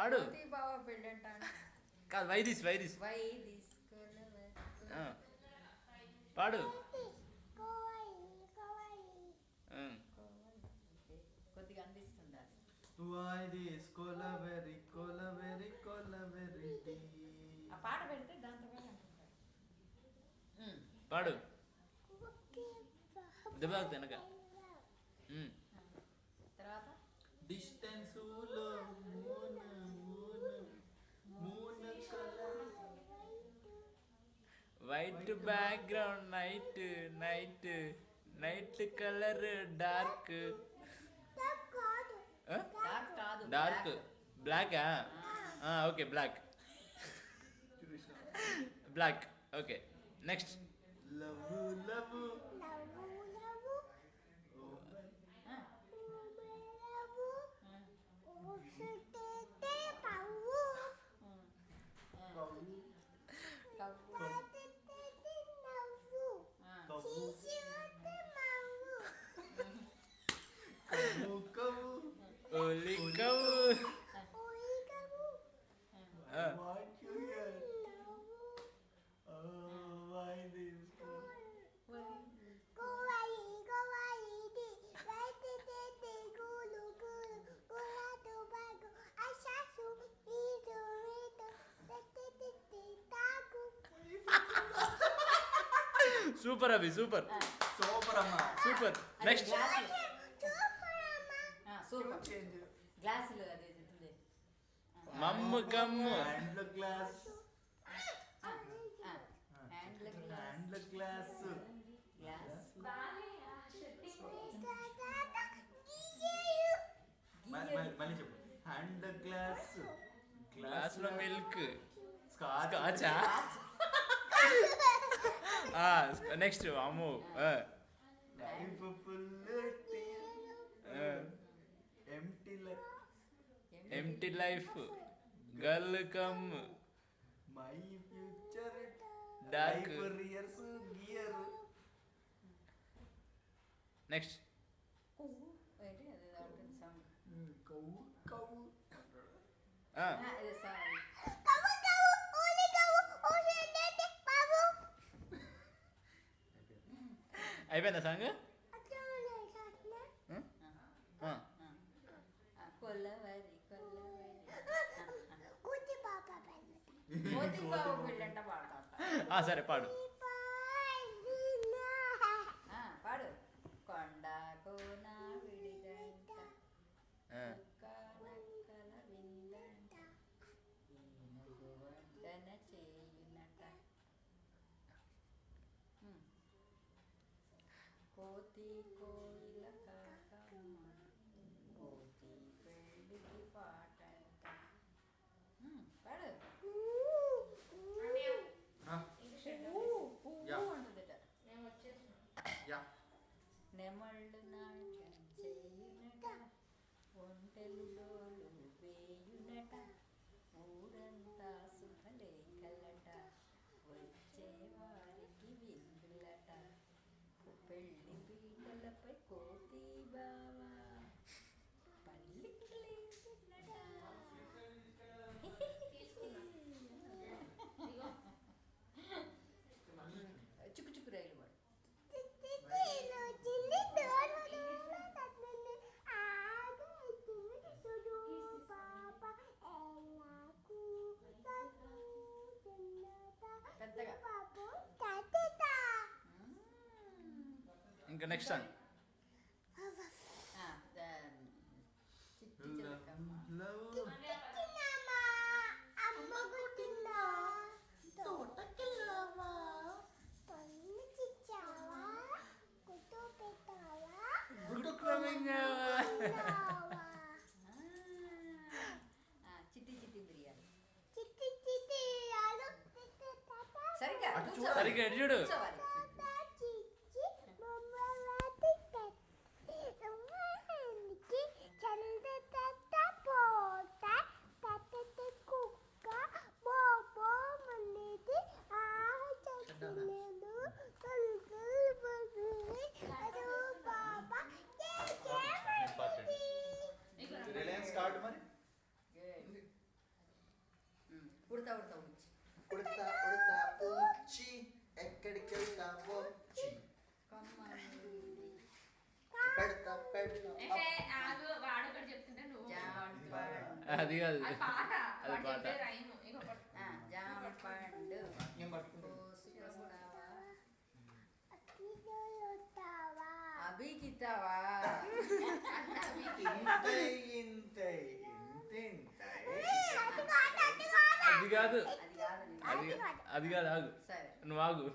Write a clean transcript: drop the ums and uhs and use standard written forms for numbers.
పాడు. బావ పెళ్ళంటాను. కాదు, వైదిస్ వైదిస్. పాడు. కొద్దిగా అందిస్తుంది. వైదిస్ కొలవెరి కొలవెరి కొలవెరి ఆ పాట పెడితే దాంతో పాడు. దెబ్బ వెనక. తర్వాత డిస్టెన్స్ లో moon moon moon colour white background night night night colour dark dark black. Okay black black. Okay next. Love love ఓలీ కవ్. సూపర్ అభి సూపర్ సూపర్ అమ్మా సూపర్. నెక్స్ట్. సూపర్ గ్లాసులు అదే మమ్ము కమ్ము handle glass handle handle glass glass మళ్ళీ చెప్పు. Hand glass glass లో మిల్క్. స్కాచ్ కాచా. Next Ammu. Life full empty life empty life girl come my future dark. Life రియర్స్ గియర్. నెక్స్ట్. ఏంటి అదే సాంగ్ కవ్వు కవ్వు సారీ అయిపోయిందా సాంగ్? కొల్లవరి మోతి బావ పెళ్ళంట పాడతా. సరే పాడు. పాడు. కొండ కోన విడిగంట నక్కల విందంట ఈనగు వంటన చేయునట కోతి కోయిల కాకమ్మ కోతి పెళ్ళికి పాటంట. పాడు. నెమళ్ళు నాట్యం చేయునట ఒంటెలు డోలు వేయునట ఊరంతా శుభలేఖలట వచ్చే వారికి విందులట పెళ్లి పీటలపై కోతి బావా పల్లికి లేచునట. చుక్కు చుక్కు రైలు వాడు. పెద్దగా ఇంకా నెక్స్ట్ సాంగ్. చిట్టి చిలకమ్మ చిట్టి చిట్టి బిర్యానీ. సరిగ్గా సరిగ్గా ఎటు చూడు. కూర్చోవాలి. రిలయన్స్ కార్డు మరి Good. ఉడతా ఉడిచి. ఉడతా ఉడతా ఊచి ఎక్కడికి వెళ్తావో చి పెడతా పెడతా అంటే ఆగు వాడు ఒకటి చెప్తుంటే నువ్వు జాంపండు. అది కాదు అది పాట అది వాడు పాట. చెప్పే రైము ఇంకొకటి జాంపండు నేను పట్టుకుంటా కోసుకొస్తావా అభికితావా ఇంతే ఇంతే ఇంతే ఇంతే అది కాదు అది కాదు అది కాదు ఆగు సరే నువ్వు ఆగు